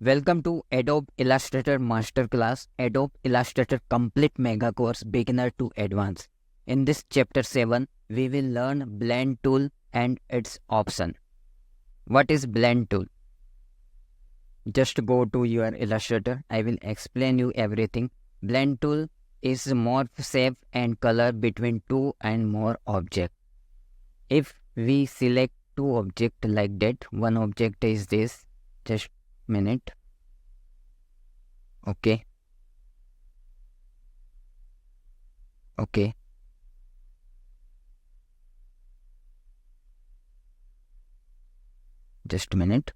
Welcome to Adobe Illustrator Masterclass, Adobe Illustrator Complete Mega Course Beginner to Advanced. In this chapter 7, we will learn Blend tool and its option. What is Blend tool? Just go to your Illustrator. I will explain you everything. Blend tool is morph shape and color between two and more objects. If we select two objects like that, one object is this. Just minute. Okay. Just a minute.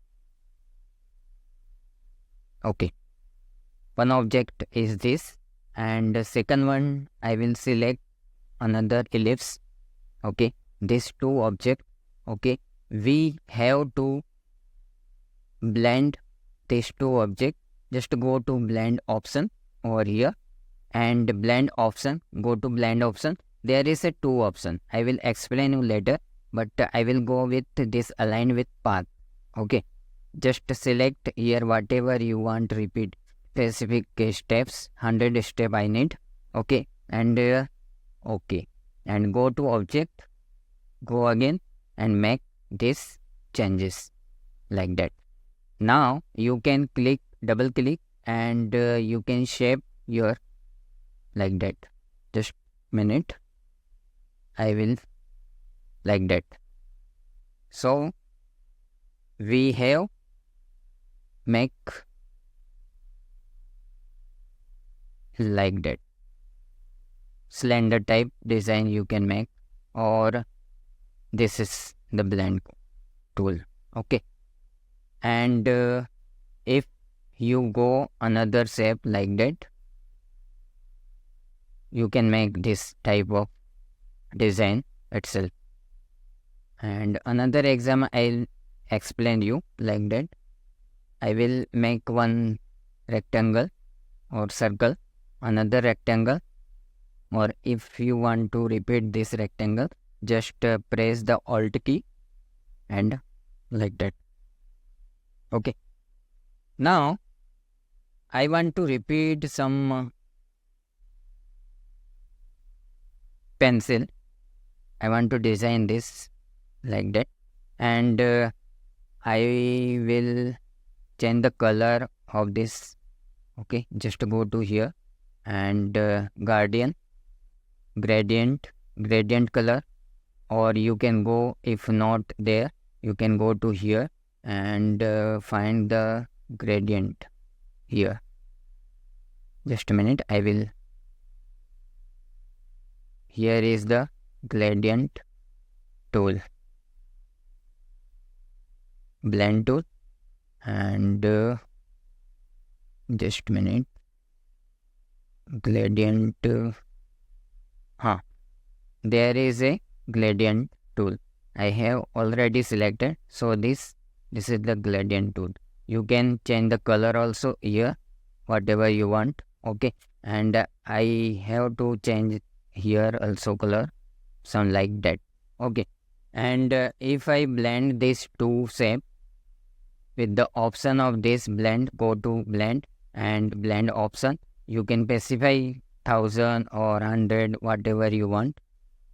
Okay. One object is this, and the second one I will select another ellipse. Okay. These two objects. Okay. We have to blend these two objects. Just go to blend option over here, and blend option. Go to blend option. There is a two option. I will explain you later, but I will go with this align with path. Okay. Just select here whatever you want to repeat. Specific steps, 100 step I need. Okay. And okay. And go to object. Go again and make this changes like that. Now you can click, double click, and you can shape your like that. Just minute. I will like that. So we have make like that. Slender type design you can make, or this is the blend tool. Okay. And if you go another shape like that, you can make this type of design itself. And another example I'll explain you like that. I will make one rectangle or circle, another rectangle, or if you want to repeat this rectangle, just press the Alt key and like that. Okay. Now I want to repeat some pencil. I want to design this like that, and I will change the color of this. Okay, just go to here and gradient color, or you can go, if not there, you can go to here and find the gradient here. Just a minute, I will. Here is the gradient tool, blend tool, and just a minute, gradient. There is a gradient tool. I have already selected, so this is the gradient tool. You can change the color also here, whatever you want. Okay, and I have to change here also color, some like that. Okay, and if I blend these two shape with the option of this blend, go to blend and blend option. You can specify 1000 or 100, whatever you want,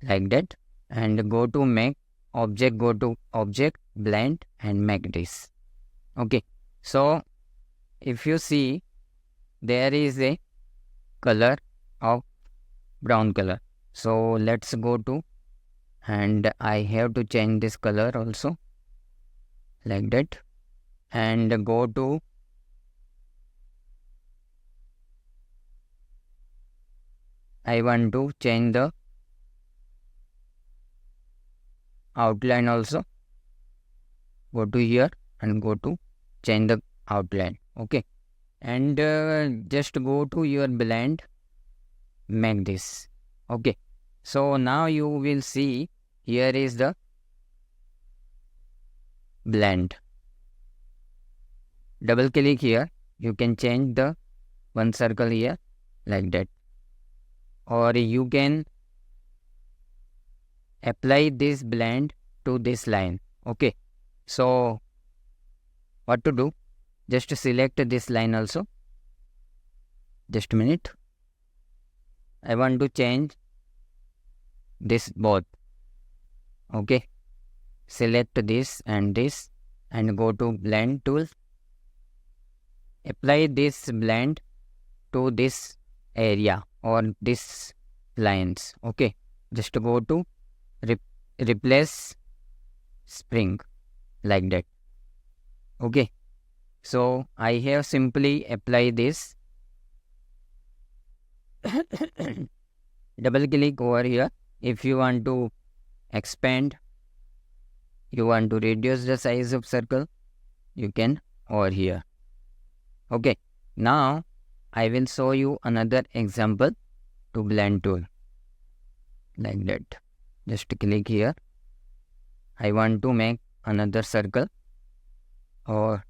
like that, and go to make object, go to object, blend, and make this. Okay, so if you see, there is a color of brown color. So let's go to, and I have to change this color also like that, and go to I want to change the outline also. Go to here and go to change the outline. Okay, and just go to your blend, make this. Okay, so now you will see here is the blend. Double click here, you can change the one circle here like that, or you can apply this blend to this line. Okay, so what to do? Just select this line also. Just a minute. I want to change this both. Okay. Select this and go to blend tool. Apply this blend to this area or this lines. Okay. Just go to replace spring like that. Okay. So I have simply apply this. Double click over here. If you want to expand, you want to reduce the size of circle, you can over here. Okay. Now I will show you another example to blend tool like that. Just click here. I want to make another circle or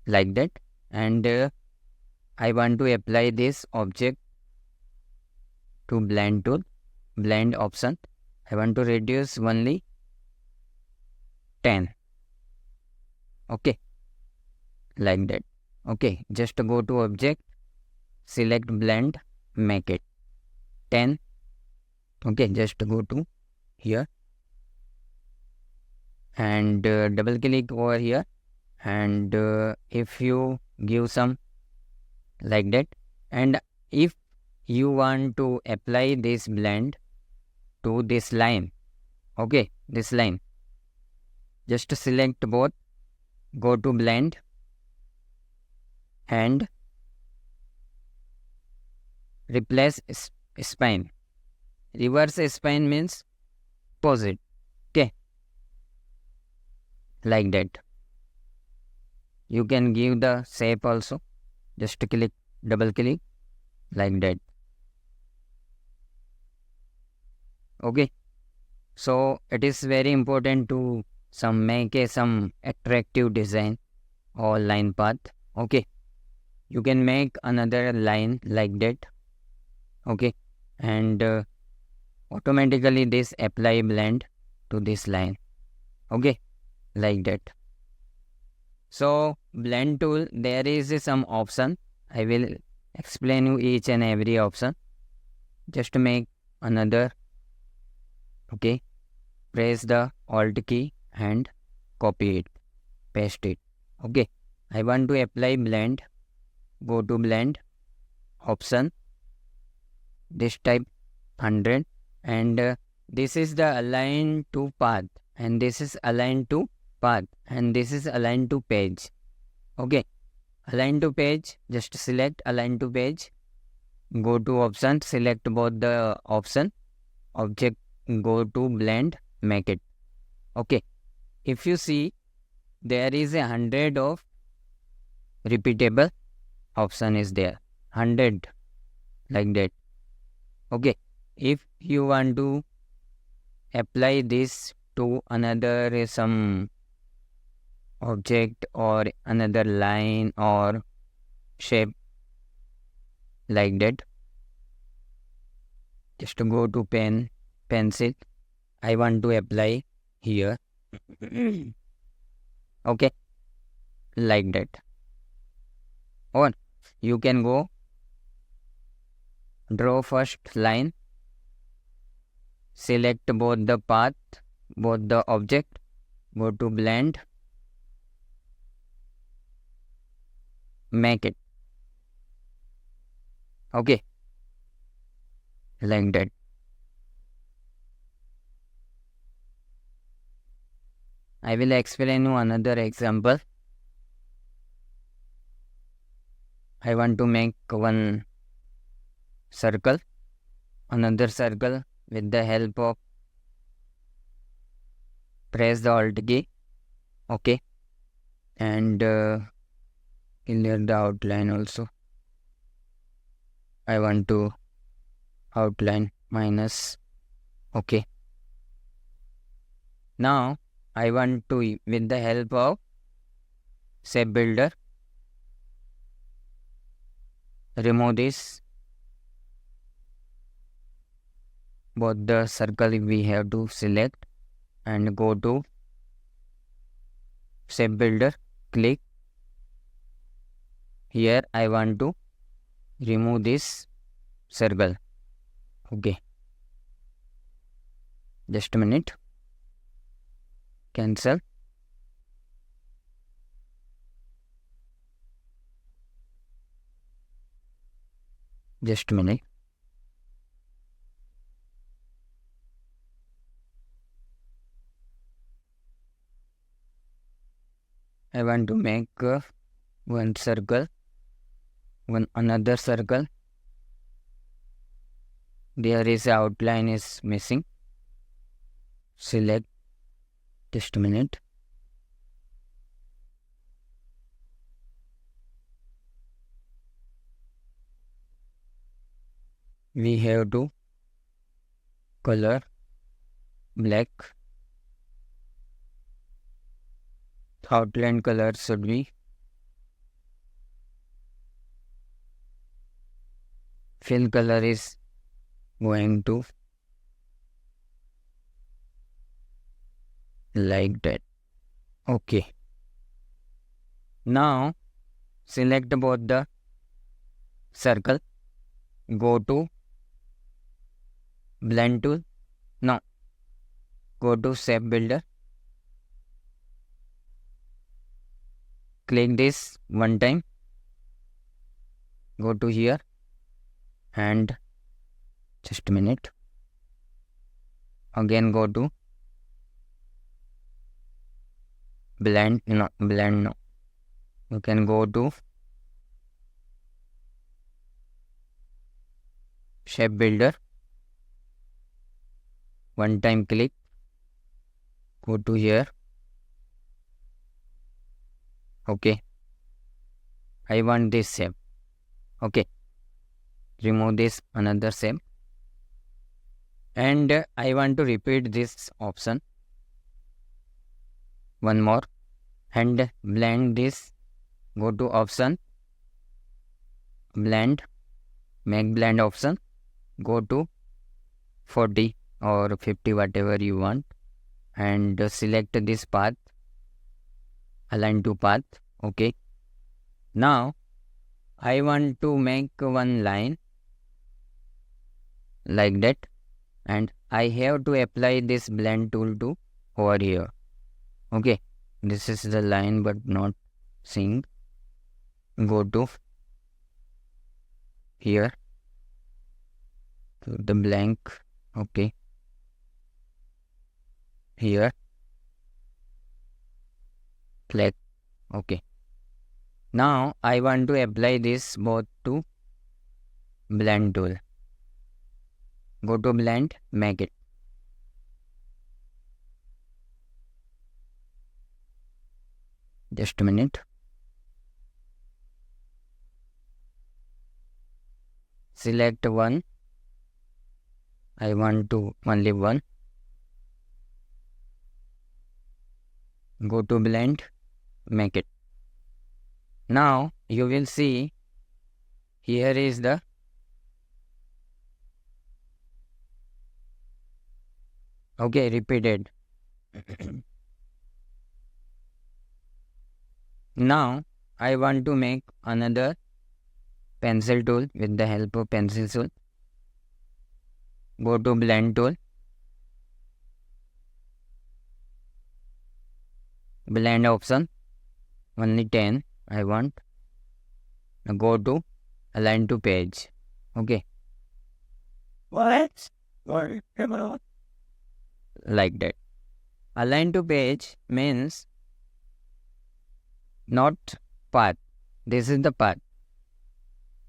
like that, and I want to apply this object to blend tool, blend option. I want to reduce only 10. Okay, like that. Okay, just go to object, select blend, make it 10. Okay, just go to here and double click over here, and if you give some like that, and if you want to apply this blend to this line, okay, this line, just select both, go to blend and replace spine. Reverse spine means opposite. Okay, like that. You can give the shape also. Just click, double click like that. Okay, so it is very important to make some attractive design or line path. Okay, you can make another line like that. Okay, and automatically this apply blend to this line. Okay, like that. So blend tool, there is some option. I will explain you each and every option. Just make another. Okay, press the Alt key and copy it, paste it. Okay, I want to apply blend. Go to blend option, this type 100, and this is the align to path, and this is align to path, and this is align to page. Okay, align to page, just select align to page, go to option, select both the option, object, go to blend, make it. Okay, if you see, there is 100 of repeatable option is there, 100 like that. Okay, if you want to apply this to another some object or another line or shape like that, just go to pencil. I want to apply here. Okay, like that. Or you can go draw first line, select both the path, both the object, go to blend, make it. Okay, like that. I will explain you another example. I want to make one circle, another circle with the help of press the Alt key. Okay, and clear the outline also. I want to outline minus. Okay, now I want to, with the help of shape builder, remove this, both the circle we have to select and go to shape builder, click here I want to remove this circle. Okay, just a minute. Cancel. Just a minute. I want to make one circle, one another circle. There is outline is missing. Select. Just a minute. We have to color black. Outline color should be fill color is going to like that. Okay. Now select both the circle. Go to blend tool. Now go to shape builder. Click this one time. Go to here and just a minute. Again go to blend. No, blend no. You can go to shape builder. One time click. Go to here. Okay. I want this shape. Okay. Remove this another shape. And I want to repeat this option. One more. And blend this. Go to option. Blend. Make blend option. Go to 40 or 50 whatever you want. And select this path. Align to path. Okay. Now I want to make one line like that, and I have to apply this blend tool to over here. Okay, this is the line but not seeing. Go to here to the blank. Okay, here flag. Okay, now I want to apply this both to blend tool. Go to blend, make it. Just a minute. Select one. I want to only one. Go to blend, make it. Now you will see here is the okay, repeated. Now I want to make another pencil tool with the help of pencil tool. Go to blend tool. Blend option. Only 10 I want. Now go to align to page. Okay. What? Like that. Align to page means not path. This is the path.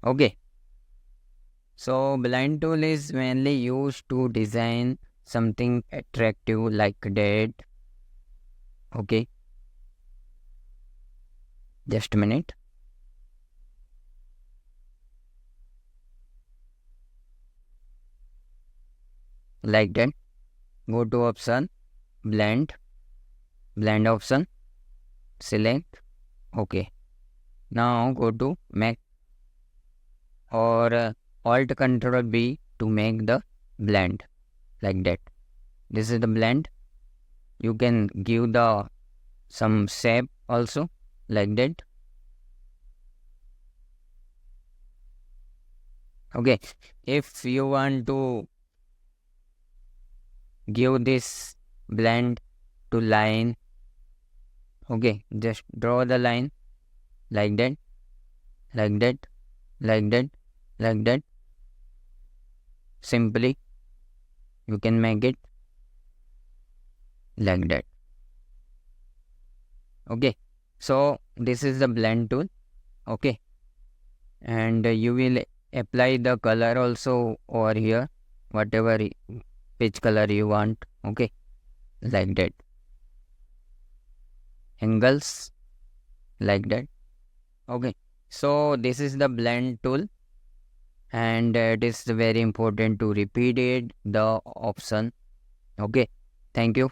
Okay. So blend tool is mainly used to design something attractive like that. Okay. Just a minute. Like that. Go to option, blend option, select. Okay. Now go to make or Alt Control B to make the blend like that. This is the blend. You can give the some shape also like that. Okay, if you want to give this blend to line, okay, just draw the line like that, like that, like that, like that. Simply you can make it like that. Okay, so this is the blend tool. Okay, and you will apply the color also over here, whatever which color you want. Okay, like that, angles like that. Okay, so this is the blend tool, and it is very important to repeat it the option. Okay, thank you.